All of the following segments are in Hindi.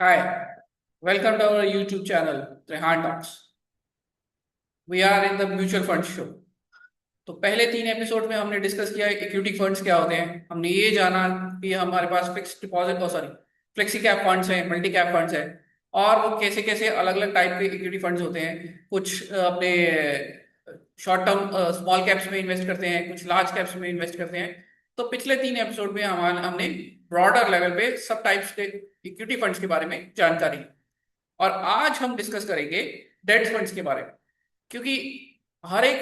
Hi, welcome to our YouTube channel, Rehan Talks. We are in the mutual fund show. तो पहले 3 एपिसोड में हमने डिस्कस किया इक्विटी फंड्स क्या होते हैं। हमने ये जाना कि हमारे पास fix deposit flexi cap funds हैं, मल्टी कैप फंड्स हैं, और वो कैसे कैसे अलग अलग टाइप के इक्विटी फंड्स होते हैं। कुछ अपने शॉर्ट टर्म स्मॉल कैप्स में इन्वेस्ट करते हैं, कुछ लार्ज कैप्स में इन्वेस्ट करते हैं। तो पिछले 3 एपिसोड में हमने ब्रॉडर लेवल पे सब टाइप्स के इक्विटी फंड्स के बारे में जानकारी ली। और आज हम डिस्कस करेंगे डेट फंड्स के बारे में, क्योंकि हर एक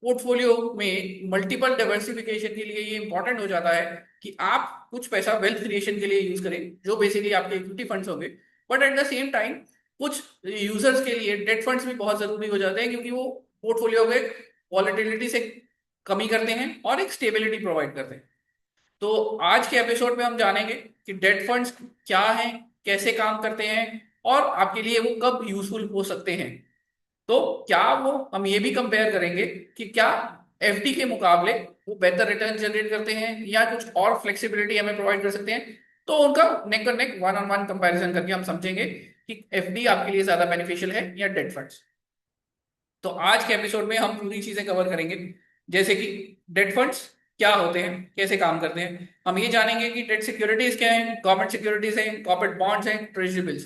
पोर्टफोलियो में मल्टीपल डाइवर्सिफिकेशन के लिए ये इंपॉर्टेंट हो जाता है कि आप कुछ पैसा वेल्थ क्रिएशन के लिए यूज करें, जो बेसिकली आपके इक्विटी फंड्स होंगे। But at the same time कुछ यूजर्स के लिए डेट फंड्स भी बहुत जरूरी हो जाते हैं, क्योंकि वो पोर्टफोलियो के वॉलेटिलिटी से कमी करते हैं और एक स्टेबिलिटी प्रोवाइड करते हैं। तो आज के एपिसोड में हम जानेंगे कि डेट फंड्स क्या हैं, कैसे काम करते हैं, और आपके लिए वो कब यूजफुल हो सकते हैं। तो क्या वो हम ये भी कंपेयर करेंगे कि क्या एफडी के मुकाबले वो बेहतर रिटर्न जनरेट करते हैं या कुछ और फ्लेक्सिबिलिटी हमें प्रोवाइड कर सकते हैं। तो उनका नेक और नेक वन ऑन वन कंपैरिजन करके हम समझेंगे कि एफडी आपके लिए ज्यादा बेनिफिशियल है या डेट फंड्स। तो आज के एपिसोड में हम पूरी चीजें कवर करेंगे, जैसे कि डेट फंड्स क्या होते हैं, कैसे काम करते हैं। हम ये जानेंगे कि डेट सिक्योरिटीज क्या है, गवर्नमेंट सिक्योरिटीज हैं, कॉर्पोरेट बॉन्ड्स हैं, ट्रेजरी बिल्स।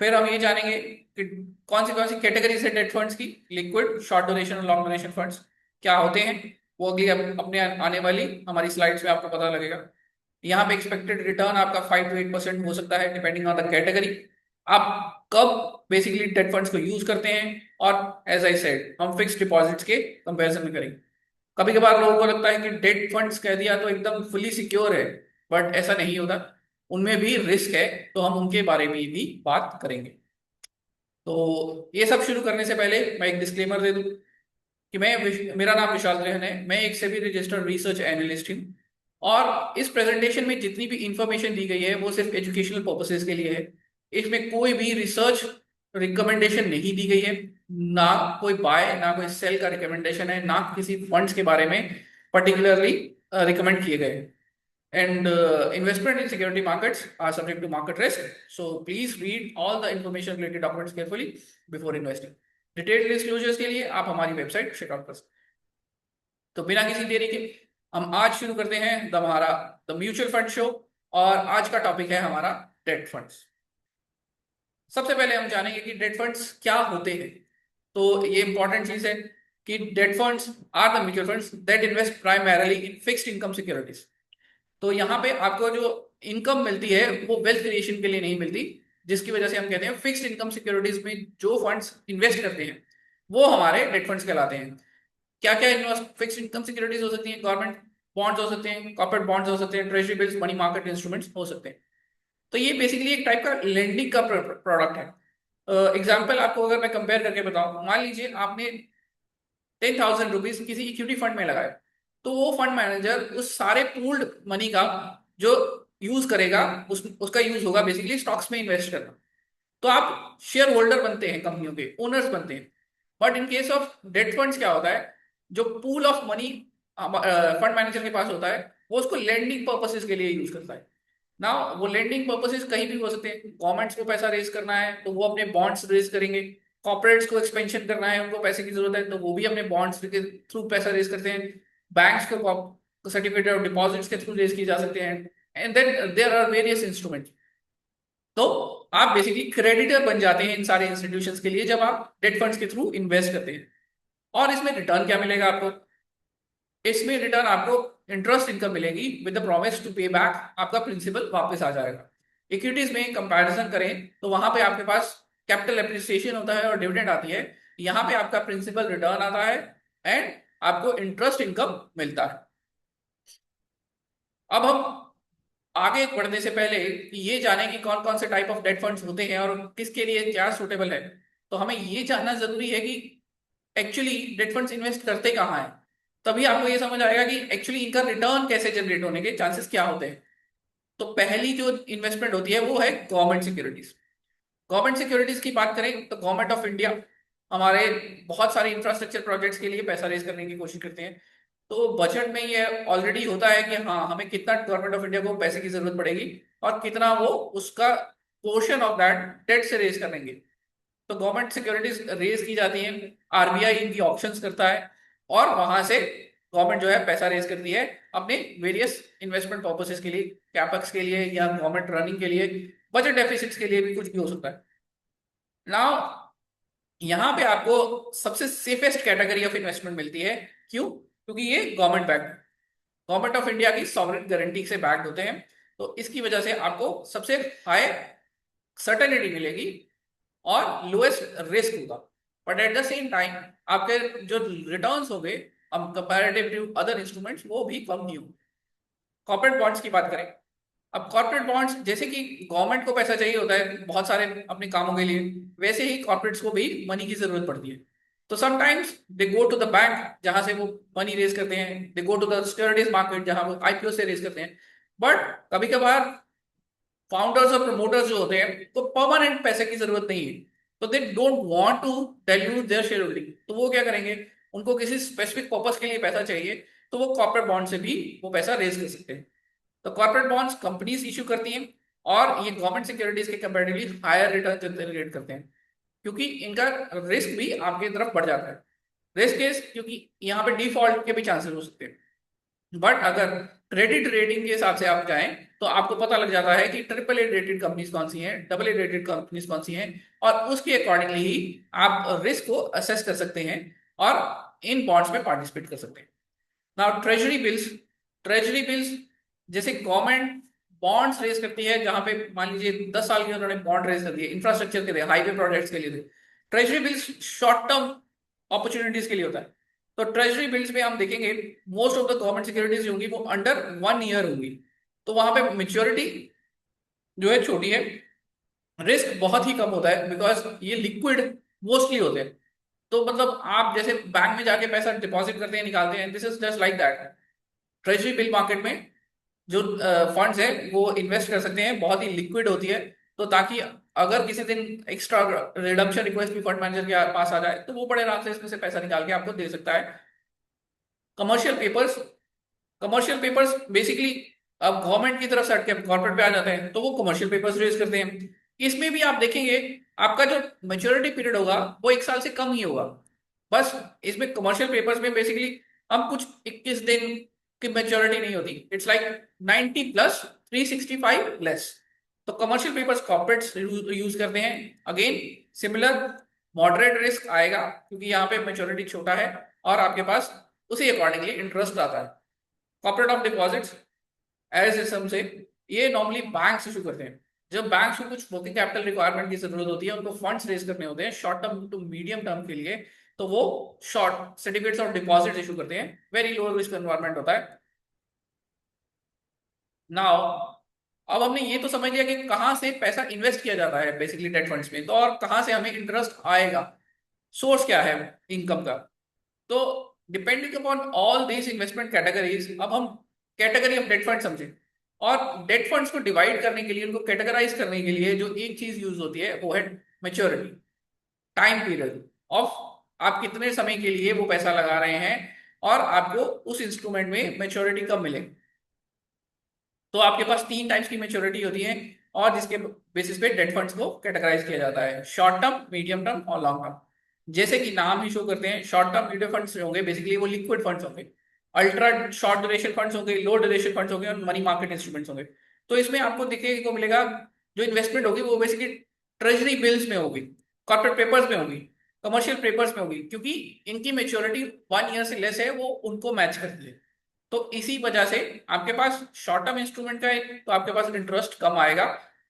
फिर हम ये जानेंगे कि कौन सी कैटेगरीज है डेट फंड्स की, लिक्विड, शॉर्ट ड्यूरेशन और लॉन्ग ड्यूरेशन फंड्स क्या होते हैं। वो अगली अपने आने वाली हमारी स्लाइड्स में आपको पता लगेगा। यहाँ पे एक्सपेक्टेड रिटर्न आपका 5 to 8% हो सकता है डिपेंडिंग ऑन द कैटेगरी। आप कब बेसिकली डेट फंड्स को यूज करते हैं, और एज आई सेड हम फिक्स डिपॉजिट्स के कंपैरिजन में करेंगे। कभी कभार लोगों को लगता है कि डेट फंड्स कह दिया तो एकदम फुली सिक्योर है, बट ऐसा नहीं होता, उनमें भी रिस्क है। तो हम उनके बारे में भी बात करेंगे। तो ये सब शुरू करने से पहले मैं एक डिस्क्लेमर दे दूं कि मेरा नाम विशाल रेहन है, मैं एक सेबी रजिस्टर्ड रिसर्च एनालिस्ट हूँ। और इस प्रेजेंटेशन में जितनी भी इंफॉर्मेशन दी गई है वो सिर्फ एजुकेशनल पर्पसेस के लिए है। इसमें कोई भी रिसर्च रिकमेंडेशन नहीं दी गई है, ना कोई बाय ना कोई सेल का रिकमेंडेशन है, ना किसी फंड्स के बारे में पर्टिकुलरली रिकमेंड किए गए। And investment in security markets are subject to market risk. So please read all the information related documents carefully before investing. Detailed disclosures के लिए आप हमारी वेबसाइट चेकआउट कर सकते हैं। तो बिना किसी देरी के हम आज शुरू करते हैं हमारा द म्यूचुअल फंड शो। और आज का टॉपिक है हमारा डेट फंड्स। सबसे पहले हम जानेंगे कि डेट फंड्स क्या होते हैं। तो ये इंपॉर्टेंट चीज है कि debt funds are the mutual funds that invest primarily in fixed income securities. तो यहाँ पे आपको जो इनकम मिलती है वो वेल्थ क्रिएशन के लिए नहीं मिलती, जिसकी वजह से हम कहते हैं फिक्स्ड इनकम सिक्योरिटीज में जो फंड्स इन्वेस्ट करते हैं वो हमारे डेट फंड्स कहलाते हैं। क्या क्या इन्वेस्ट फिक्स्ड इनकम सिक्योरिटीज हो सकती हैं, गवर्नमेंट बॉन्ड्स हो सकते हैं, कॉर्पोरेट बॉन्ड्स हो सकते हैं, treasury bills, money market instruments हो सकते हैं। तो ये बेसिकली एक टाइप का लेंडिंग का प्रोडक्ट है। एग्जाम्पल आपको अगर मैं कंपेयर करके बताऊं, मान लीजिए आपने 10,000 रुपीज किसी इक्विटी फंड में लगाए, तो वो फंड मैनेजर उस सारे पूल्ड मनी का जो यूज करेगा उसका यूज होगा बेसिकली स्टॉक्स में इन्वेस्ट करना। तो आप शेयर होल्डर बनते हैं, कंपनियों के ओनर्स बनते हैं। But in case of date funds क्या होता है, जो pool of money fund manager के पास होता है वो उसको लेंडिंग पर्पसेस के लिए यूज करता है ना। वो लेंडिंग पर्पसेस कहीं भी हो सकते हैं। गवर्नमेंट्स को पैसा रेज करना है तो वो अपने बॉन्ड्स रेज करेंगे, कॉर्पोरेट्स को एक्सपेंशन करना है, उनको पैसे की जरूरत है तो वो भी अपने बॉन्ड्स के थ्रू पैसा रेज करते हैं। बैंक्स को सर्टिफिकेट ऑफ डिपॉजिट्स के थ्रू रेज किए जा सकते हैं। And then there are various instruments. तो आप बेसिकली क्रेडिटर बन जाते हैं इन सारे इंस्टीट्यूशंस के लिए जब आप डेट फंड्स के थ्रू इन्वेस्ट करते हैं। और इसमें रिटर्न क्या मिलेगा आपको, इसमें रिटर्न आपको इंटरेस्ट इनकम मिलेगी विद द प्रॉमिस टू पे बैक, आपका प्रिंसिपल वापस आ जाएगा। इक्विटीज में कंपैरिजन करें तो वहां पे आपके पास कैपिटल एप्रिसिएशन होता है और डिविडेंड आती है। यहाँ पे आपका प्रिंसिपल रिटर्न आता है एंड आपको इंटरेस्ट इनकम मिलता है। अब हम आगे बढ़ने से पहले ये जाने कि कौन कौन से टाइप ऑफ डेट फंड्स होते हैं और किसके लिए क्या सुटेबल है, तो हमें ये जानना जरूरी है कि एक्चुअली डेट फंड्स इन्वेस्ट करते कहाँ हैं। तभी आपको ये समझ आएगा कि एक्चुअली इनका रिटर्न कैसे जनरेट होने के चांसेस क्या होते हैं। तो पहली जो इन्वेस्टमेंट होती है वो है गवर्नमेंट सिक्योरिटीज। गवर्नमेंट सिक्योरिटीज की बात करें तो गवर्नमेंट ऑफ इंडिया हमारे बहुत सारे इंफ्रास्ट्रक्चर प्रोजेक्ट्स के लिए पैसा रेज करने की कोशिश करते हैं। तो बजट में ये ऑलरेडी होता है कि हाँ हमें कितना गवर्नमेंट ऑफ इंडिया को पैसे की जरूरत पड़ेगी और कितना वो उसका पोर्शन ऑफ दैट डेट से रेज करेंगे। तो गवर्नमेंट सिक्योरिटीज रेज की जाती हैं, आरबीआई इनकी ऑप्शंस करता है, और वहां से गवर्नमेंट जो है पैसा रेज करती है अपने वेरियस इन्वेस्टमेंट पर्पसेस के लिए, कैपेक्स के लिए या गवर्नमेंट रनिंग के लिए, बजट डेफिसिट्स के लिए भी कुछ भी हो सकता है। नाउ यहाँ पे आपको सबसे सेफेस्ट कैटेगरी ऑफ इन्वेस्टमेंट मिलती है। क्यों? क्योंकि ये government backed, government of India की सॉवरेन गारंटी से बैक्ड होते हैं। तो इसकी वजह से आपको सबसे हाई सर्टेनिटी मिलेगी और लोएस्ट रिस्क होगा। But at the same time आपके जो रिटर्न्स होंगे कंपैरेटिव टू अदर इंस्ट्रूमेंट्स वो भी कम नहीं होंगे। कॉर्पोरेट बॉन्ड्स की बात करें, अब कॉर्पोरेट बॉन्ड्स जैसे कि गवर्नमेंट को पैसा चाहिए होता है बहुत सारे अपने कामों के लिए, वैसे ही कॉर्पोरेट्स को भी मनी की जरूरत पड़ती है। तो sometimes they go to the bank जहां से वो मनी रेज करते हैं, they go to the securities market जहां वो आईपीओ से रेज करते हैं। बट कभी कभार फाउंडर्स और प्रमोटर्स जो होते हैं तो परमानेंट पैसे की जरूरत नहीं है, तो they don't want to dilute their share holding. तो वो क्या करेंगे, उनको किसी स्पेसिफिक पर्पस के लिए पैसा चाहिए, तो वो कॉर्पोरेट बॉन्ड से भी वो पैसा रेज कर सकते हैं। तो कॉर्पोरेट बॉन्ड्स कंपनीज इशू करती हैं और ये गवर्नमेंट सिक्योरिटीज के कंपैरेटिवली हायर रिटर्न जनरेट करते हैं, क्योंकि इनका रिस्क भी आपकी तरफ बढ़ जाता है। रिस्क इज क्योंकि यहाँ पे डिफॉल्ट के भी चांसेस हो सकते हैं। बट अगर क्रेडिट रेटिंग के हिसाब से आप जाएं तो आपको पता लग जाता है कि ट्रिपल ए रेटेड कंपनीज कौन सी हैं, डबल ए रेटेड कंपनीज कौन सी हैं, और उसके अकॉर्डिंगली ही आप रिस्क को असेस कर सकते हैं और इन बॉन्ड्स में पार्टिसिपेट कर सकते हैं। नाउ ट्रेजरी बिल्स जैसे गवर्नमेंट बॉन्ड्स रेज करती है, जहां पे मान लीजिए 10 साल के उन्होंने बॉन्ड रेज कर दिए इंफ्रास्ट्रक्चर के लिए, हाईवे प्रोजेक्ट्स के लिए। Treasury bills short term opportunities के लिए होता है। तो ट्रेजरी बिल्स में हम देखेंगे most of the government securities होंगी वो अंडर 1 ईयर होंगी। तो वहां पे मेच्योरिटी जो है छोटी है, रिस्क बहुत ही कम होता है बिकॉज ये लिक्विड मोस्टली होते हैं। तो मतलब आप जैसे बैंक में जाके पैसा डिपॉजिट करते हैं निकालते हैं, this is just like that. Treasury bill market में जो फंड्स है वो इन्वेस्ट कर सकते हैं, बहुत ही लिक्विड होती है। तो ताकि अगर किसी दिन एक्स्ट्रा रिडम्पशन रिक्वेस्ट भी फंड मैनेजर के पास आ जाए तो वो बड़े आराम से इसमें से पैसा निकाल के आपको दे सकता है। Commercial papers, commercial papers basically अब गवर्नमेंट की तरफ से हटके कॉर्पोरेट पे आ जाते हैं, तो वो कमर्शियल पेपर्स रेज करते हैं। इसमें भी आप देखेंगे आपका जो मेच्योरिटी पीरियड होगा वो 1 साल से कम ही होगा। बस इसमें कमर्शियल पेपर्स में बेसिकली हम कुछ 21 दिन की मेच्योरिटी नहीं होती, इट्स लाइक 90 प्लस 365 लेस। तो कमर्शियल पेपर्स कॉर्पोरेट्स यूज करते हैं। अगेन सिमिलर मॉडरेट रिस्क आएगा क्योंकि यहाँ पे मेच्योरिटी छोटा है और आपके पास उसी अकॉर्डिंगली इंटरेस्ट आता है। कॉर्पोरेट ऑफ डिपॉजिट्स एज इसम से ये नॉर्मली बैंक्स इशू करते हैं। जब बैंक्स को कुछ वर्किंग कैपिटल रिक्वायरमेंट की जरूरत होती है, उनको फंड्स रेज करने होते हैं short term to medium term के लिए, तो वो short certificates of deposit issue करते हैं। वेरी लो रिस्क एनवायरमेंट होता है। नाउ अब हमने ये तो समझ लिया कि कहाँ से पैसा इन्वेस्ट किया जाता है बेसिकली डेट फंड्स में, तो और कहाँ से हमें इंटरेस्ट आएगा, सोर्स क्या है इनकम का। तो depending upon all these investment categories अब हम कैटेगरी ऑफ डेट फंड समझें। और डेट फंड्स को डिवाइड करने के लिए, उनको कैटेगराइज करने के लिए जो एक चीज यूज होती है वो है मेच्योरिटी, टाइम पीरियड ऑफ आप कितने समय के लिए वो पैसा लगा रहे हैं और आपको उस इंस्ट्रूमेंट में मेच्योरिटी कब मिले। तो आपके पास 3 टाइप्स की मेच्योरिटी होती है और जिसके बेसिस पे डेट फंड्स को कैटेगराइज किया जाता है, शॉर्ट टर्म, मीडियम टर्म और लॉन्ग टर्म। जैसे कि नाम ही शो करते हैं, शॉर्ट टर्म म्यूचुअल फंड्स होंगे बेसिकली वो लिक्विड फंड्स होंगे, अल्ट्रा शॉर्ट ड्यूरेशन फंड्स होंगे, लो ड्यूरेशन फंड्स होंगे और मनी मार्केट इंस्ट्रूमेंट्स होंगे। तो इसमें आपको देखने को मिलेगा जो इन्वेस्टमेंट होगी वो बेसिकली ट्रेजरी बिल्स में होगी, कॉर्पोरेट पेपर्स में होगी, कमर्शियल पेपर्स में होगी, क्योंकि इनकी मेच्योरिटी 1 ईयर से लेस है, वो उनको मैच करती है। तो इसी वजह से आपके पास शॉर्ट टर्म इंस्ट्रूमेंट का है तो आपके पास इंटरेस्ट कम आएगा,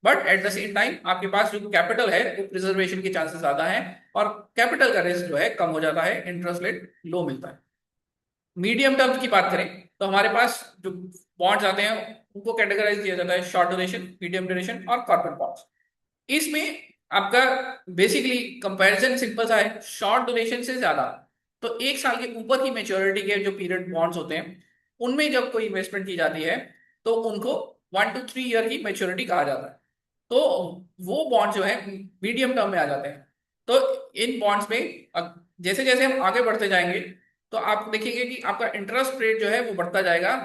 but at the same time आपके पास जो कैपिटल है वो प्रिजर्वेशन के चांसेस ज्यादा है और कैपिटल का रिस्क जो है कम हो जाता है, इंटरेस्ट रेट लो मिलता है। मीडियम टर्म की बात करें तो हमारे पास जो बॉन्ड्स आते हैं उनको कैटेगराइज किया जाता है शॉर्ट ड्यूरेशन, मीडियम ड्यूरेशन और कॉर्पोरेट बॉन्ड्स। इसमें आपका बेसिकली कंपैरिजन सिंपल सा है, शॉर्ट ड्यूरेशन से ज्यादा, तो 1 साल के ऊपर की मेच्योरिटी के जो पीरियड बॉन्ड्स होते हैं उनमें जब कोई इन्वेस्टमेंट की जाती है तो उनको 1 to 3 ईयर की मेच्योरिटी कहा जाता है। तो वो बॉन्ड जो है मीडियम टर्म में आ जाते हैं। तो इन बॉन्ड्स में जैसे जैसे हम आगे बढ़ते जाएंगे तो आप देखेंगे कि आपका इंटरेस्ट रेट जो है वो बढ़ता जाएगा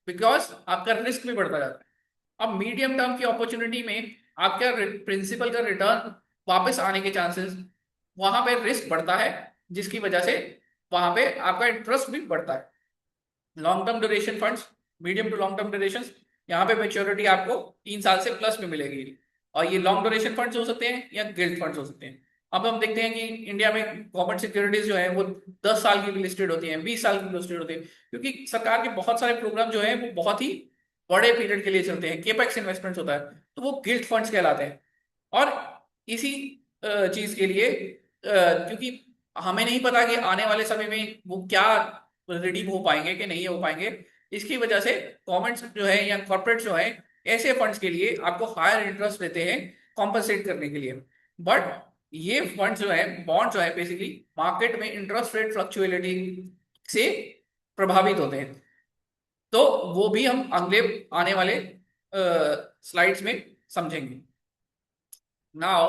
बिकॉज आपका रिस्क भी बढ़ता जाता है। अब मीडियम टर्म की अपॉर्चुनिटी में आपका प्रिंसिपल का रिटर्न वापस आने के चांसेस, वहां पे रिस्क बढ़ता है, जिसकी वजह से वहां पे आपका इंटरेस्ट भी बढ़ता है। Long term duration funds, medium to long term duration, यहाँ पे मेच्योरिटी आपको 3 साल से प्लस में मिलेगी। और ये लॉन्ग ड्यूरेशन फंड्स हो सकते हैं या गिल्ड फंड्स हो सकते हैं। अब हम देखते हैं कि इंडिया में गवर्नमेंट सिक्योरिटीज जो है वो 10 साल की भी लिस्टेड होती हैं, 20 साल की भी लिस्टेड होती है, क्योंकि सरकार के बहुत सारे प्रोग्राम जो है वो बहुत ही बड़े पीरियड के लिए चलते हैं, केपेक्स इन्वेस्टमेंट्स होता है, तो वो गिल्ड फंड्स कहलाते हैं। और इसी चीज के लिए क्योंकि हमें नहीं पता कि आने वाले समय में वो क्या रिडीम हो पाएंगे कि नहीं हो पाएंगे, इसकी वजह से गवर्नमेंट्स जो है या कॉर्पोरेट जो है ऐसे फंड्स के लिए आपको हायर इंटरेस्ट देते हैं कॉम्पनसेट करने के लिए। बट ये फंड जो है, बॉन्ड जो है, बेसिकली मार्केट में इंटरेस्ट रेट फ्लक्चुएलिटी से प्रभावित होते हैं। तो वो भी हम अगले आने वाले स्लाइड्स में समझेंगे। नाउ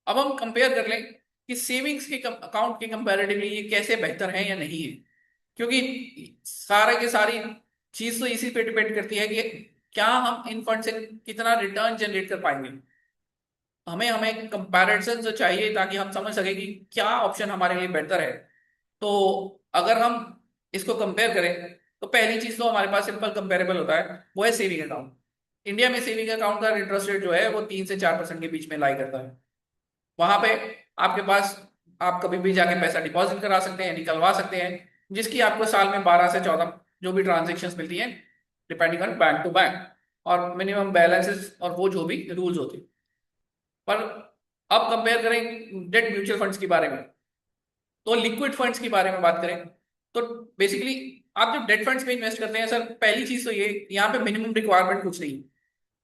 अब हम कंपेयर कर लें कि सेविंग्स के अकाउंट के कंपैरेटिवली ये कैसे बेहतर है या नहीं है, क्योंकि सारे के सारी चीज तो इसी पे डिपेंड करती है कि क्या हम इन फंड से कितना रिटर्न जनरेट कर पाएंगे। हमें हमें कंपैरिजन जो चाहिए ताकि हम समझ सके कि क्या ऑप्शन हमारे लिए बेहतर है। तो अगर हम इसको कंपेयर करें तो पहली चीज तो हमारे पास सिंपल कंपेरेबल होता है, वो है सेविंग अकाउंट। इंडिया में सेविंग अकाउंट का इंटरेस्ट रेट जो है वो 3 से 4% के बीच में लाई करता है। वहां पे आपके पास आप कभी भी जाके पैसा डिपॉजिट करा सकते हैं, निकलवा सकते हैं, जिसकी आपको साल में 12 से 14 जो भी ट्रांजेक्शन मिलती हैं, depending on bank to bank, और मिनिमम बैलेंसेस और वो जो भी रूल्स होते हैं। पर अब कंपेयर करें डेट म्यूचुअल फंड्स के बारे में, तो लिक्विड फंड्स के बारे में बात करें तो बेसिकली आप जब डेट फंड्स में इन्वेस्ट करते हैं सर, पहली चीज तो ये यहाँ पे मिनिमम रिक्वायरमेंट कुछ नहीं।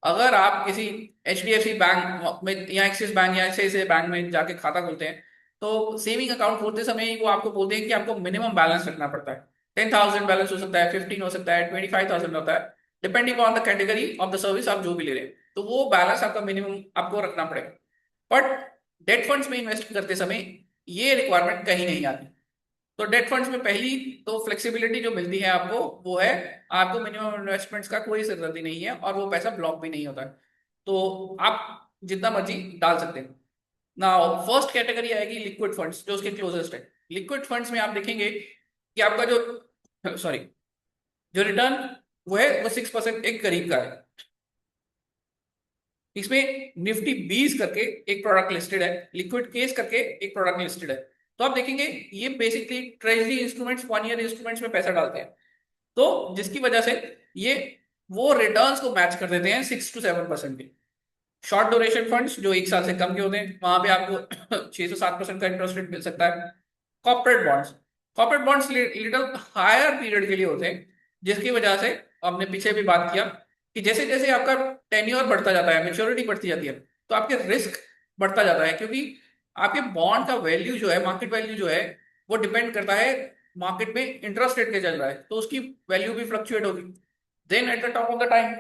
अगर आप किसी HDFC बैंक में या एक्सिस बैंक या ऐसे ऐसे बैंक में जाके खाता खोलते हैं, तो सेविंग अकाउंट खोलते समय ही वो आपको बोलते हैं कि आपको मिनिमम बैलेंस रखना पड़ता है। 10,000 बैलेंस हो सकता है, 15 हो सकता है, 25,000 होता है, depending on the category of the service आप जो भी ले रहे हैं, तो वो बैलेंस आपका मिनिमम आपको रखना पड़ेगा। बट डेट फंड्स में इन्वेस्ट करते समय ये रिक्वायरमेंट कहीं नहीं आती। तो डेट फंड्स में पहली तो फ्लेक्सिबिलिटी जो मिलती है आपको वो है, आपको मिनिमम इन्वेस्टमेंट्स का कोई जरूरत नहीं है और वो पैसा ब्लॉक भी नहीं होता है, तो आप जितना मर्जी डाल सकते हैं। ना फर्स्ट कैटेगरी आएगी लिक्विड फंड्स, जो उसके क्लोजेस्ट है। लिक्विड फंड्स में आप देखेंगे कि आपका जो सॉरी जो रिटर्न वो है वो 6% एक करीब का है। इसमें निफ्टी 20 करके एक प्रोडक्ट लिस्टेड है, लिक्विड केस करके एक प्रोडक्ट लिस्टेड है। तो आप देखेंगे ये basically treasury instruments, 1 year instruments में पैसा डालते हैं, तो जिसकी वजह से ये वो रिटर्न्स को मैच कर देते हैं 6 से 7% के। शॉर्ट ड्यूरेशन फंड्स जो 1 साल से कम के होते हैं, वहां पे आपको 6 से 7% का इंटरेस्ट रेट मिल सकता है। Corporate bonds, corporate bonds little higher period के लिए होते हैं, जिसकी वजह से हमने पीछे भी बात किया कि जैसे जैसे आपका टेन्योर बढ़ता जाता है, मेच्योरिटी बढ़ती जाती है, तो आपके रिस्क बढ़ता जाता है, क्योंकि आपके बॉन्ड का वैल्यू जो है, मार्केट वैल्यू जो है, वो डिपेंड करता है मार्केट में इंटरेस्ट रेट के चल रहा है, तो उसकी वैल्यू भी फ्लक्चुएट होगी। Then at the top of the time,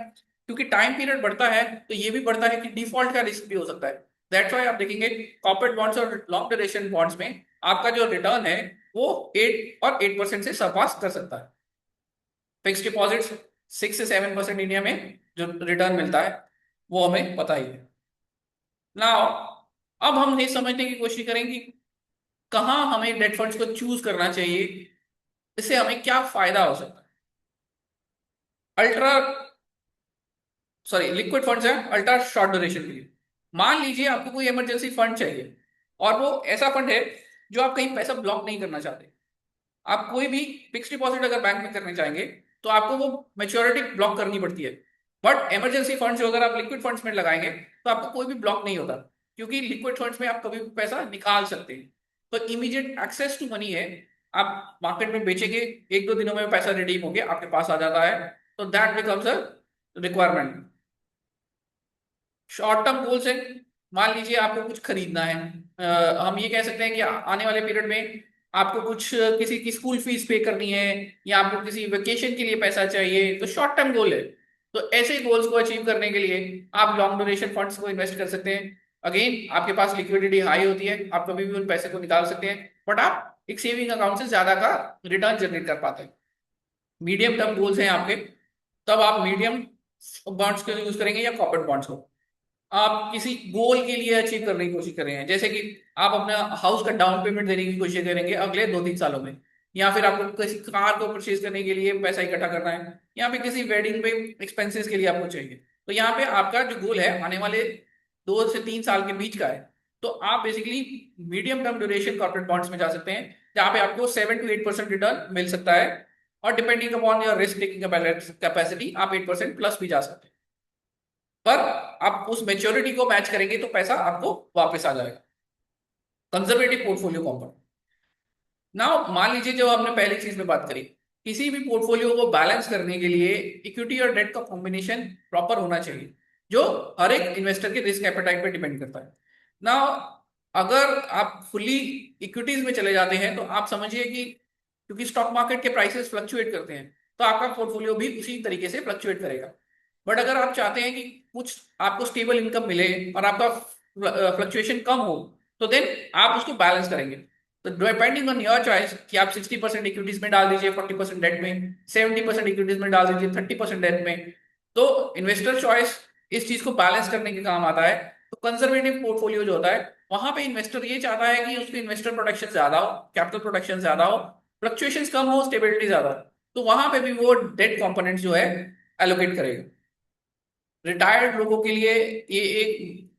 क्योंकि टाइम पीरियड बढ़ता है तो ये भी बढ़ता है कि डिफॉल्ट का रिस्क भी हो सकता है। दैट्स व्हाई आप देखेंगे कॉर्पोरेट बॉन्ड्स और लॉन्ग ड्यूरेशन बॉन्ड्स में आपका जो रिटर्न है वो 8% से सरपास कर सकता है। फिक्स डिपॉजिट्स 6 से 7% इंडिया में जो रिटर्न मिलता है वो हमें पता ही है। नाउ अब हम ये समझने की कोशिश करेंगे कहाँ हमें डेट फंड्स को चूज करना चाहिए, इससे हमें क्या फायदा हो सकता है। अल्ट्रा सॉरी लिक्विड फंड्स है अल्ट्रा शॉर्ट ड्यूरेशन के लिए। मान लीजिए आपको कोई इमरजेंसी फंड चाहिए और वो ऐसा फंड है जो आप कहीं पैसा ब्लॉक नहीं करना चाहते। आप कोई भी फिक्स डिपॉजिट अगर बैंक में करने चाहेंगे तो आपको वो मेच्योरिटी ब्लॉक करनी पड़ती है। बट इमरजेंसी फंड्स जो अगर आप लिक्विड फंड्स में लगाएंगे तो आपको कोई भी ब्लॉक नहीं होता, क्योंकि लिक्विड फंड्स में आप कभी भी पैसा निकाल सकते हैं। तो इमीडिएट एक्सेस टू मनी है, आप मार्केट में बेचेंगे, 1-2 दिनों में पैसा रिडीम होके आपके पास आ जाता है, तो that becomes a requirement. Short term goals है, मान लीजिए आपको कुछ खरीदना है, हम ये कह सकते हैं कि आने वाले पीरियड में आपको कुछ किसी की स्कूल फीस पे करनी है या आपको किसी वेकेशन के लिए पैसा चाहिए, तो शॉर्ट टर्म गोल है। तो ऐसे गोल्स को अचीव करने के लिए आप लॉन्ग ड्यूरेशन फंड्स को इन्वेस्ट कर सकते हैं। अगेन आपके पास लिक्विडिटी हाई होती है, आप कभी भी उन पैसे को निकाल सकते हैं, बट आप एक सेविंग अकाउंट से ज्यादा का रिटर्न जनरेट कर पाते हैं। मीडियम टर्म गोल्स हैं आपके, तब आप मीडियम बॉन्ड्स को यूज करेंगे या कॉर्पोरेट बॉन्ड्स को। आप किसी गोल के लिए अचीव करने की कोशिश कर रहे हैं, जैसे कि आप अपना हाउस का डाउन पेमेंट देने की कोशिश करेंगे अगले 2-3 सालों में, या फिर आपको किसी कार को परचेज करने के लिए पैसा इकट्ठा करना है, या फिर किसी वेडिंग पे एक्सपेंसेस के लिए आपको चाहिए, तो यहाँ पे आपका जो गोल है आने वाले 2 से 3 साल के बीच का है, तो आप basically medium term duration corporate bonds में जा सकते हैं, जहाँ पे आपको 7 to 8% रिटर्न मिल सकता है, और depending upon your risk taking capacity आप 8% प्लस भी जा सकते हैं, पर आप उस मेच्योरिटी को मैच करेंगे तो पैसा आपको वापस आ जाएगा। Conservative portfolio compound. ना मान लीजिए, जो हमने पहली चीज में बात करी, किसी भी पोर्टफोलियो को बैलेंस करने के लिए इक्विटी और डेट का कॉम्बिनेशन प्रॉपर होना चाहिए, जो हर एक इन्वेस्टर के रिस्क एपेटाइट पे डिपेंड करता है ना। अगर आप फुल्ली इक्विटीज में चले जाते हैं तो आप समझिए कि क्योंकि स्टॉक मार्केट के प्राइसेस फ्लक्चुएट करते हैं, तो आपका पोर्टफोलियो भी उसी तरीके से फ्लक्चुएट करेगा। बट अगर आप चाहते हैं कि कुछ आपको स्टेबल इनकम मिले और आपका फ्लक्चुएशन कम हो, तो देन आप उसको बैलेंस करेंगे। तो डिपेंडिंग ऑन योर चॉइस कि आप 60% इक्विटीज में डाल दीजिए, 40% डेट में, 70% इक्विटीज में डाल दीजिए, 30% डेट में। तो इन्वेस्टर चॉइस इस चीज को बैलेंस करने के काम आता है। तो कंजर्वेटिव पोर्टफोलियो जो होता है, वहां पे इन्वेस्टर ये चाहता है कि उसके इन्वेस्टर प्रोटेक्शन ज्यादा हो, कैपिटल प्रोटेक्शन ज्यादा हो, फ्लक्चुएशंस कम हो, स्टेबिलिटी ज्यादा हो, तो वहां पे भी वो डेट कंपोनेंट जो है एलोकेट करेगा। रिटायर्ड लोगों के लिए ये एक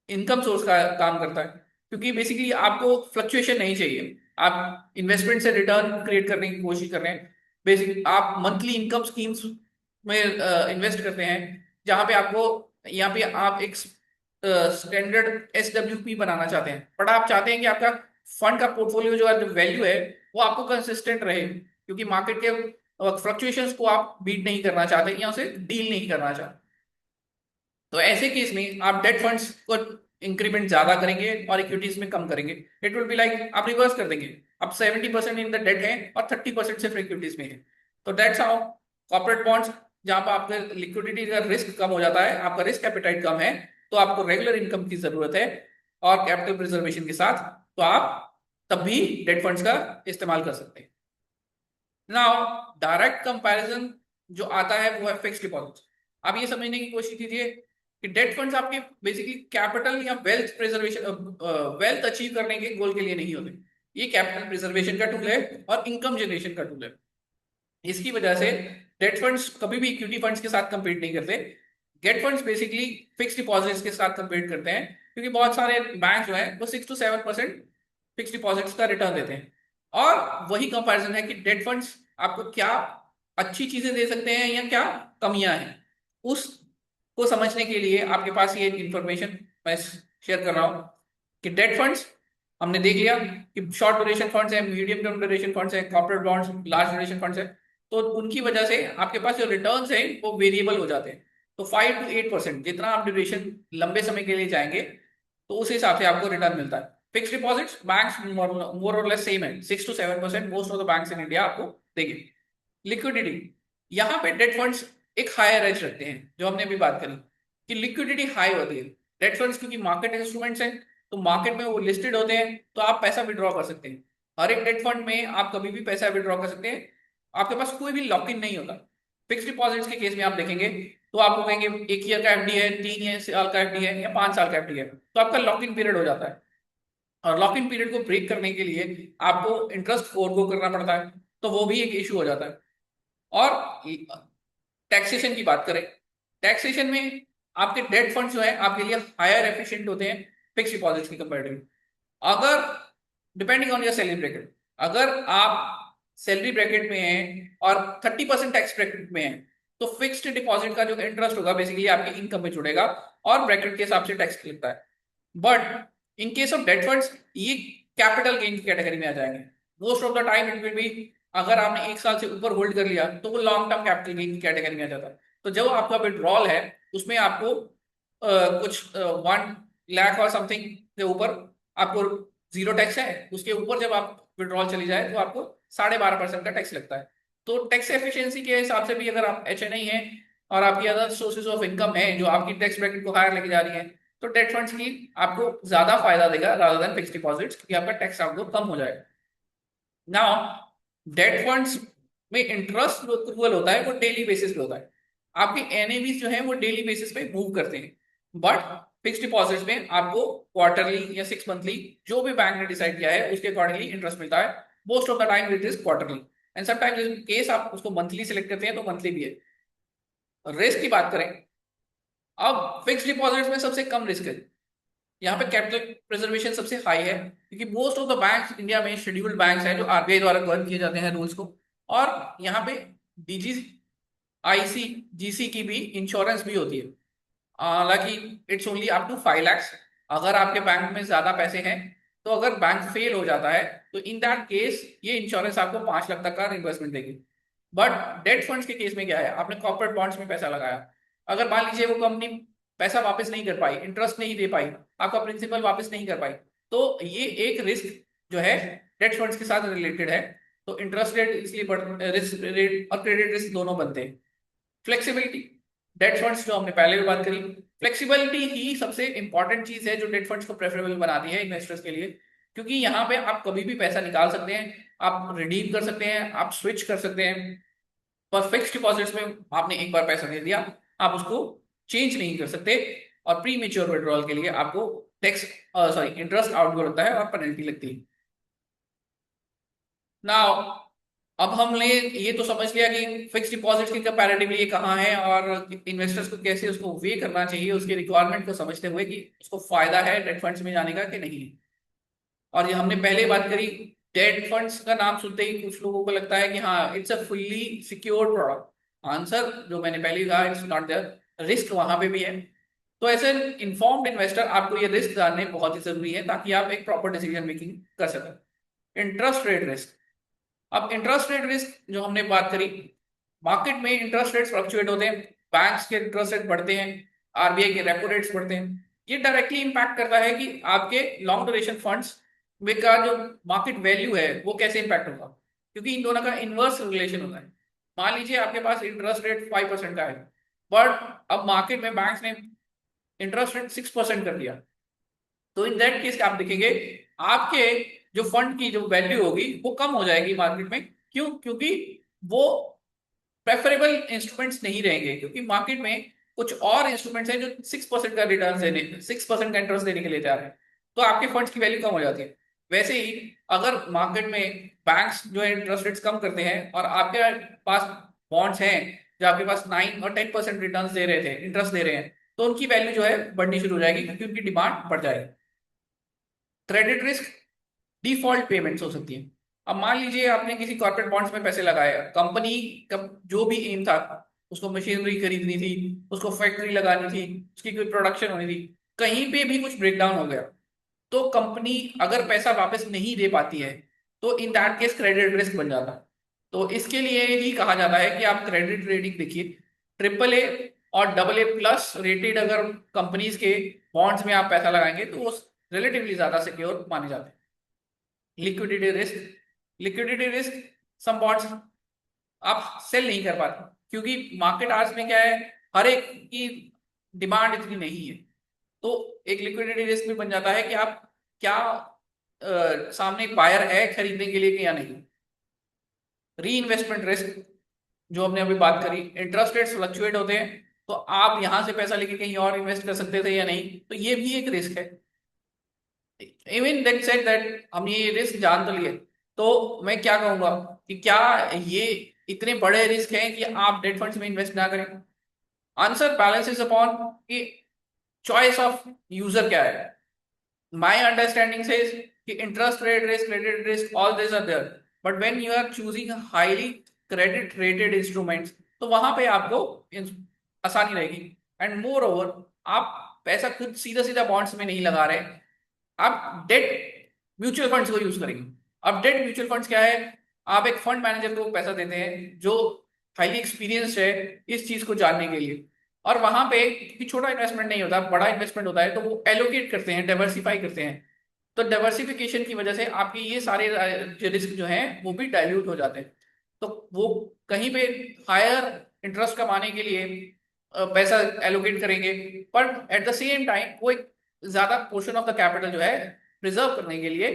इनकम सोर्स का काम करता है, क्योंकि बेसिकली आपको फ्लक्चुएशन नहीं चाहिए, आप इन्वेस्टमेंट से रिटर्न क्रिएट करने की कोशिश कर रहे हैं। बेसिकली आप मंथली इनकम स्कीम्स में इन्वेस्ट करते हैं, जहां पे आपको यहाँ पे आप एक स्टैंडर्ड SWP बनाना चाहते हैं, बट आप चाहते हैं कि आपका फंड का पोर्टफोलियो जो है, जो वैल्यू है, वो आपको कंसिस्टेंट रहे, क्योंकि मार्केट के फ्लक्चुएशंस को आप बीट नहीं करना चाहते या उसे डील नहीं करना चाहते। तो ऐसे केस में आप डेट फंड्स को इंक्रीमेंट ज्यादा करेंगे और इक्विटीज में कम करेंगे। इट विल बी लाइक आप रिवर्स कर देंगे, अब 70% इन द डेट है और 30% सिर्फ इक्विटीज में है। तो दैट्स हाउ कॉर्पोरेट बॉन्ड्स, जहां पर आपका लिक्विडिटी का रिस्क कम हो जाता है, आपका रिस्क एपेटाइट कम है, तो आपको रेगुलर इनकम की जरूरत है और कैपिटल प्रिजर्वेशन के साथ, तो आप तब भी डेट फंड्स का इस्तेमाल कर सकते हैं। नाउ डायरेक्ट कंपैरिजन जो आता है वो है फिक्स्ड डिपॉजिट। आप ये समझने की कोशिश कीजिए कि डेट फंड्स आपके बेसिकली कैपिटल या वेल्थ प्रिजर्वेशन, वेल्थ अचीव करने के गोल के लिए नहीं होते। ये कैपिटल प्रिजर्वेशन का टूल है और इनकम जनरेशन का टूल है। इसकी वजह से डेट फंड्स कभी भी इक्विटी फंड्स के साथ कंपीट नहीं करते। Date funds basically fixed deposits के साथ कंपीट करते हैं, क्योंकि बहुत सारे बैंक जो है वो 6 to 7% फिक्स्ड डिपॉजिट्स का रिटर्न देते हैं। और वही कंपैरिजन है कि डेट फंड्स आपको क्या अच्छी चीजें दे सकते हैं या क्या कमियां हैं, उसको समझने के लिए आपके पास ये इंफॉर्मेशन मैं शेयर कर रहा हूँ कि डेट फंड्स हमने देख लिया कि शॉर्ट ड्यूरेशन फंड्स है, मीडियम टर्म ड्यूरेशन फंड्स है, corporate bonds large duration funds है। तो उनकी वजह से आपके पास जो रिटर्न्स है वो वेरिएबल हो जाते हैं। तो 5 to 8% जितना आप ड्यूरेशन लंबे समय के लिए जाएंगे, तो उस हिसाब से आपको रिटर्न मिलता है। फिक्स्ड डिपॉजिट्स बैंक्स मोर और लेस सेम है, 6 to 7% most of the banks in India आपको देंगे। लिक्विडिटी, यहाँ पे डेट फंड्स एक हायर एज रखते हैं, जो हमने अभी बात करी कि लिक्विडिटी हाई होती है। डेट फंड्स क्योंकि मार्केट इंस्ट्रूमेंट्स हैं, तो मार्केट में वो लिस्टेड होते हैं, तो आप पैसा विड्रॉ कर सकते हैं। हर एक डेट फंड में आप कभी भी पैसा विड्रॉ कर सकते हैं, आपके पास कोई भी लॉक इन नहीं होता। फिक्स डिपॉजिट्स के केस में आप देखेंगे तो आपको कहेंगे 1 ईयर का FD है, 3 साल का FD है या 5 साल का FD है, तो आपका लॉक इन पीरियड हो जाता है। और लॉक इन पीरियड को ब्रेक करने के लिए आपको इंटरेस्ट फोरगो करना पड़ता है, तो वो भी एक इशू हो जाता है। और टैक्सेशन की बात करें, टैक्सेशन में आपके डेट फंड जो है आपके लिए हायर एफिशिएंट होते हैं फिक्स डिपॉजिट्स की कंपेरेटिव। अगर depending on your salary bracket, अगर आप सैलरी ब्रैकेट में हैं और 30% टैक्स ब्रैकेट में हैं, तो फिक्स्ड डिपॉजिट का जो इंटरेस्ट होगा बेसिकली आपकी इनकम में जुड़ेगा और ब्रैकेट के हिसाब से टैक्स लगता है। But in case of date funds ये कैपिटल गेन की कैटेगरी में आ जाएंगे। Most of the time it will be, अगर आपने 1 साल से ऊपर होल्ड कर लिया तो वो लॉन्ग टर्म कैपिटल गेन की कैटेगरी में आ जाता है। तो जब आपका विड्रॉल है उसमें आपको कुछ 1 लाख और समथिंग के ऊपर आपको जीरो टैक्स है, उसके ऊपर जब आप विड्रॉल चली जाए तो आपको 12.5% का टैक्स लगता है। तो टैक्स एफिशिएंसी के हिसाब से भी अगर आप HNI है और आपकी अदर सोर्सेज ऑफ इनकम है जो आपकी टैक्स ब्रैकेट को हायर लेके जा रही है, तो डेट फंड्स की आपको ज्यादा फायदा देगा रादर देन फिक्स्ड डिपॉजिट्स, क्योंकि आपका टैक्स आपको कम हो जाएगा। नाउ डेट फंड्स में इंटरेस्ट जो accrual होता है वो डेली बेसिस पे होता है। आपके NAV जो है वो डेली बेसिस पे मूव करते हैं, बट फिक्स डिपॉजिट्स में आपको क्वार्टरली या 6 मंथली जो भी बैंक ने डिसाइड किया है उसके अकॉर्डिंगली इंटरेस्ट मिलता है। Most of the time it is quarterly and sometimes in case आप उसको मंथली सेलेक्ट करते हैं तो मंथली भी है। रिस्क की बात करें, अब फिक्स डिपॉजिट्स में सबसे कम रिस्क है, यहाँ पे कैपिटल प्रिजर्वेशन सबसे हाई है क्योंकि most of the banks India में शेड्यूल्ड बैंक्स हैं जो आरबीआई द्वारा गवर्न किए जाते हैं रूल्स को। और यहाँ पे डीजी आईसी जीसी की भी इंश्योरेंस भी होती है, हालांकि it's only up to 5 lakhs। अगर आपके बैंक में ज्यादा पैसे हैं तो अगर बैंक फेल हो जाता है तो इन दैट केस ये इंश्योरेंस आपको 5 लाख तक का इन्वेस्टमेंट देगी। बट डेट फंड्स के केस में क्या है, आपने कॉर्पोरेट बॉन्ड्स में पैसा लगाया, अगर मान लीजिए वो कंपनी पैसा वापस नहीं कर पाई, इंटरेस्ट नहीं दे पाई, आपका प्रिंसिपल वापस नहीं कर पाई, तो ये एक रिस्क जो है डेट फंड्स के साथ रिलेटेड है। तो इंटरेस्ट रेट इसलिए रिस्क रेट और क्रेडिट रिस्क दोनों बनते हैं। फ्लेक्सिबिलिटी, डेट फंड्स जो हमने पहले भी बात करी, फ्लेक्सिबिलिटी ही सबसे इंपॉर्टेंट चीज है जो डेट फंड्स को प्रेफरेबल बनाती है इन्वेस्टर्स के लिए, क्योंकि यहाँ पे आप कभी भी पैसा निकाल सकते हैं, आप रिडीम कर सकते हैं, आप स्विच कर सकते हैं। पर फिक्स डिपॉजिट्स में आपने एक बार पैसा दे दिया, आप उसको चेंज नहीं कर सकते और प्री मेच्योर विड्रॉल के लिए आपको टैक्स सॉरी इंटरेस्ट आउटगो लगता है और पेनल्टी लगती है। नाउ अब हमने ये तो समझ लिया कि फिक्स डिपॉजिट के कंपैरेटिवली ये कहाँ है और इन्वेस्टर्स को कैसे उसको वे करना चाहिए, उसकी रिक्वायरमेंट को समझते हुए कि उसको फायदा है डेट फंड्स में जाने का कि नहीं है। और ये हमने पहले बात करी, डेट फंड्स का नाम सुनते ही कुछ लोगों को लगता है कि हाँ it's a fully secured product. Answer जो मैंने पहले ही कहा, इट्स नॉट देयर, रिस्क वहां पे भी है। तो एज एन इन्फॉर्म्ड इन्वेस्टर आपको ये रिस्क जानने बहुत ही जरूरी है ताकि आप एक प्रॉपर डिसीजन मेकिंग कर सकें। इंटरेस्ट रेट रिस्क, अब इंटरेस्ट रेट रिस्क जो हमने बात करी, मार्केट में इंटरेस्ट रेट फ्लक्चुएट होते हैं, बैंक्स के इंटरेस्ट रेट बढ़ते हैं, आरबीआई के रेपो रेट्स बढ़ते हैं, ये डायरेक्टली इंपैक्ट करता है कि आपके लॉन्ग ड्यूरेशन फंड्स में का जो मार्केट वैल्यू है वो कैसे इंपैक्ट होगा, क्योंकि इन दोनों का इनवर्स रिलेशन होता है। मान लीजिए आपके पास इंटरेस्ट रेट 5% का है, बट अब मार्केट में बैंक्स ने इंटरेस्ट रेट 6% कर दिया, तो इन दैट केस आप देखेंगे आपके जो फंड की जो वैल्यू होगी वो कम हो जाएगी मार्केट में। क्यों? क्योंकि वो प्रेफरेबल इंस्ट्रूमेंट्स नहीं रहेंगे, क्योंकि मार्केट में कुछ और इंस्ट्रूमेंट्स हैं जो 6% का रिटर्न देने 6% का इंटरेस्ट देने के लिए तैयार है, तो आपके फंड्स की वैल्यू कम हो जाती है। वैसे ही अगर मार्केट में बैंक्स जो है इंटरेस्ट रेट्स कम करते हैं और आपके पास बॉन्ड्स हैं जो आपके पास 9 और 10% रिटर्न दे रहे थे, इंटरेस्ट दे रहे हैं, तो उनकी वैल्यू जो है बढ़नी शुरू हो जाएगी क्योंकि उनकी डिमांड बढ़ जाएगी। क्रेडिट रिस्क, डिफॉल्ट पेमेंट्स हो सकती है। अब मान लीजिए आपने किसी कॉर्पोरेट बॉन्ड्स में पैसे लगाए, कंपनी का जो भी एम था, उसको मशीनरी खरीदनी थी, उसको फैक्ट्री लगानी थी, उसकी कोई प्रोडक्शन होनी थी, कहीं पे भी कुछ ब्रेकडाउन हो गया तो कंपनी अगर पैसा वापस नहीं दे पाती है तो in that case credit risk बन जाता है। तो इसके लिए ही कहा जाता है कि आप क्रेडिट रेटिंग देखिए, AAA और AA+ रेटेड अगर कंपनीज के बॉन्ड्स में आप पैसा लगाएंगे तो वो रिलेटिवली ज्यादा सिक्योर माने जाते हैं। Liquidity risk, liquidity risk, some bonds आप सेल नहीं कर पाते क्योंकि मार्केट आज में क्या है, हर एक की डिमांड इतनी नहीं है, तो एक लिक्विडिटी रिस्क भी बन जाता है कि आप क्या सामने बायर है खरीदने के लिए कि या नहीं। री इन्वेस्टमेंट रिस्क जो हमने अभी बात करी, इंटरेस्ट रेट्स फ्लक्चुएट होते हैं तो आप यहां से पैसा लेके कहीं और इन्वेस्ट कर सकते थे या नहीं, तो ये भी एक रिस्क है। इवन दैट सेड दैट हम ये रिस्क जान तो लिए, तो मैं क्या कहूंगा कि क्या ये इतने बड़े रिस्क हैं कि आप डेट फंड्स में इन्वेस्ट ना करें? आंसर बैलेंसेस अपॉन कि चॉइस ऑफ यूजर क्या है। माय अंडरस्टैंडिंग से कि interest rate risk, credit risk, all this are there, but when you are choosing highly credit rated instruments तो वहां पे आपको आसानी रहेगी। एंड मोर ओवर आप पैसा खुद सीधा सीधा बॉन्ड्स में नहीं लगा रहे, आप डेट म्यूचुअल फंड्स को यूज करेंगे। अब डेट म्यूचुअल फंड्स क्या है, आप एक फंड मैनेजर को पैसा देते हैं जो हाईली एक्सपीरियंस्ड है इस चीज को जानने के लिए, और वहां पे क्योंकि छोटा इन्वेस्टमेंट नहीं होता, बड़ा इन्वेस्टमेंट होता है, तो वो एलोकेट करते हैं, डाइवर्सिफाई करते हैं। तो डाइवर्सिफिकेशन की वजह से आपके ये सारे जो रिस्क जो हैं वो भी डाइल्यूट हो जाते हैं। तो वो कहीं पे हायर इंटरेस्ट कमाने के लिए पैसा एलोकेट करेंगे, पर एट द सेम टाइम वो एक ज्यादा पोर्शन ऑफ द कैपिटल जो है प्रिजर्व करने के लिए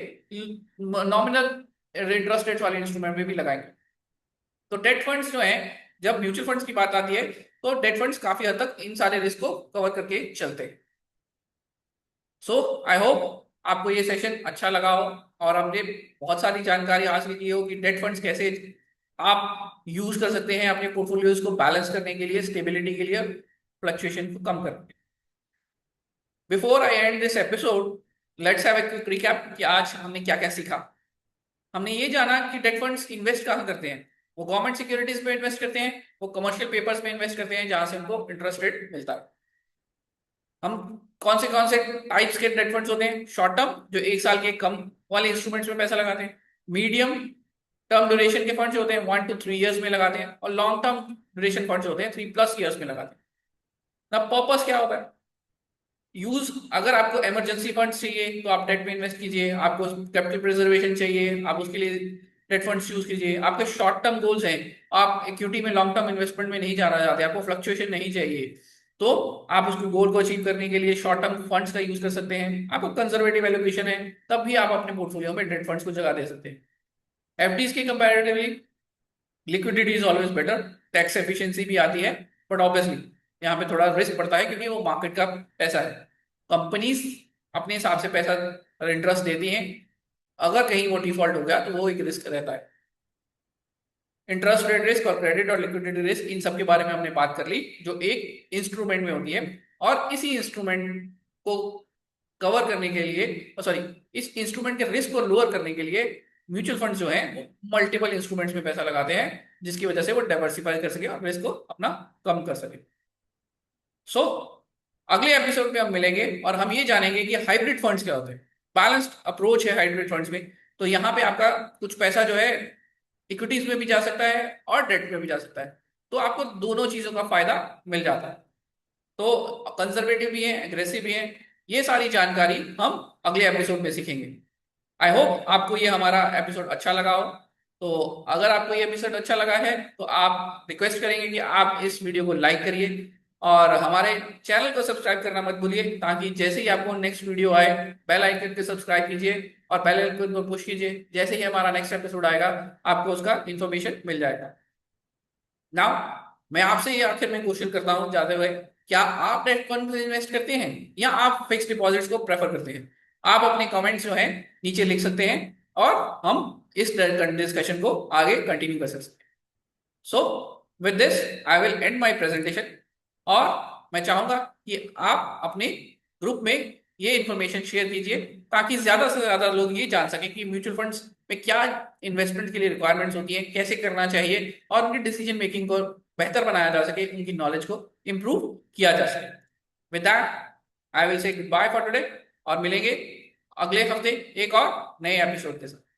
नॉमिनल इंटरेस्ट रेट वाले इंस्ट्रूमेंट में भी लगाएंगे। तो डेट फंड्स जो है, जब म्यूचुअल फंड्स की बात आती है तो डेट फंड्स काफी हद तक इन सारे रिस्क को कवर करके चलते हैं। सो आई होप आपको ये सेशन अच्छा लगा हो और हमने बहुत सारी जानकारी हासिल की हो कि डेट फंड्स कैसे आप यूज कर सकते हैं अपने पोर्टफोलियोज को बैलेंस करने के लिए, स्टेबिलिटी के लिए, फ्लक्चुएशन को कम करने के लिए। Before I and this episode, let's have a quick recap कि आज हमने क्या क्या सीखा। हमने ये जाना कि डेट फंड्स इन्वेस्ट कहाँ करते हैं। वो गवर्नमेंट सिक्योरिटीज में इन्वेस्ट करते हैं, वो कमर्शियल पेपर्स में इन्वेस्ट करते हैं जहां से उनको इंटरेस्ट रेट मिलता है। हम कौन से टाइप्स के डेट फंड्स होते हैं? शॉर्ट टर्म, जो एक साल के कम वाले इंस्ट्रूमेंट्स में पैसा लगाते हैं। मीडियम टर्म ड्यूरेशन के फंड्स होते हैं, 1 to 3 years में लगाते हैं। और लॉन्ग टर्म ड्यूरेशन फंड्स होते हैं, 3+ years में लगाते हैं। ना पर्पस क्या होता है? यूज, अगर आपको इमरजेंसी फंड्स चाहिए तो आप डेट में इन्वेस्ट कीजिए। आपको कैपिटल प्रिजर्वेशन चाहिए, आप उसके लिए डेट फंड्स यूज कीजिए। आपके शॉर्ट टर्म गोल्स हैं, आप इक्विटी में लॉन्ग टर्म इन्वेस्टमेंट में नहीं जाना चाहते, आपको फ्लक्चुएशन नहीं चाहिए, तो आप उस गोल को अचीव करने के लिए शॉर्ट टर्म फंड्स का यूज कर सकते हैं। आपको कंजर्वेटिव एलोकेशन है, तब भी आप अपने पोर्टफोलियो में डेट फंड्स को जगह दे सकते हैं। एफडीज के comparatively liquidity is always better, tax efficiency भी आती है, बट ऑब्वियसली यहाँ पे थोड़ा रिस्क पड़ता है क्योंकि वो मार्केट का पैसा है। कंपनीज अपने हिसाब से पैसा इंटरेस्ट देती हैं, अगर कहीं वो डिफॉल्ट हो गया तो वो एक रिस्क रहता है। इंटरेस्ट रेट रिस्क और क्रेडिट और लिक्विडिटी रिस्क, इन सब के बारे में हमने बात कर ली, जो एक इंस्ट्रूमेंट में होती है। और इसी इंस्ट्रूमेंट को कवर करने के लिए, सॉरी, इस इंस्ट्रूमेंट के रिस्क को लोअर करने के लिए म्यूचुअल फंड्स जो हैं मल्टीपल इंस्ट्रूमेंट्स में पैसा लगाते हैं, जिसकी वजह से वो डाइवर्सिफाई कर सके और रिस्क को अपना कम कर सके। सो अगले एपिसोड में हम मिलेंगे और हम ये जानेंगे कि हाइब्रिड फंड्स क्या होते हैं। बैलेंस्ड अप्रोच है हाइब्रिड फंड्स में। तो यहाँ पे आपका कुछ पैसा जो है इक्विटीज में भी जा सकता है और डेट में भी जा सकता है, तो आपको दोनों चीजों का फायदा मिल जाता है। तो कंजर्वेटिव भी है, एग्रेसिव भी है, ये सारी जानकारी हम अगले एपिसोड में सीखेंगे। आई होप आपको ये हमारा एपिसोड अच्छा लगा हो। तो अगर आपको ये एपिसोड अच्छा लगा है तो आप रिक्वेस्ट करेंगे कि आप इस वीडियो को लाइक करिए और हमारे चैनल को सब्सक्राइब करना मत भूलिए, ताकि जैसे ही आपको नेक्स्ट वीडियो आए बेल आइकन को सब्सक्राइब कीजिए और बेल आइकन को पुश कीजिए। जैसे ही हमारा नेक्स्ट एपिसोड आएगा आपको उसका इंफॉर्मेशन मिल जाएगा। नाउ मैं आपसे ये आखिर में क्वेश्चन करता हूँ जाते हुए, क्या आप डेट फंड में इन्वेस्ट करते हैं या आप फिक्स डिपॉजिट्स को प्रेफर करते हैं? आप अपने कमेंट्स जो हैं नीचे लिख सकते हैं और हम इस डिस्कशन को आगे कंटिन्यू कर सकते हैं। So with this I will and my presentation. और मैं चाहूंगा कि आप अपने ग्रुप में ये इंफॉर्मेशन शेयर कीजिए, ताकि ज्यादा से ज्यादा लोग ये जान सकें कि म्यूचुअल फंड्स में क्या इन्वेस्टमेंट के लिए रिक्वायरमेंट्स होती हैं, कैसे करना चाहिए और उनकी डिसीजन मेकिंग को बेहतर बनाया जा सके, उनकी नॉलेज को इंप्रूव किया जा सके। With that I will say goodbye for today और मिलेंगे अगले हफ्ते एक और नए एपिसोड के साथ।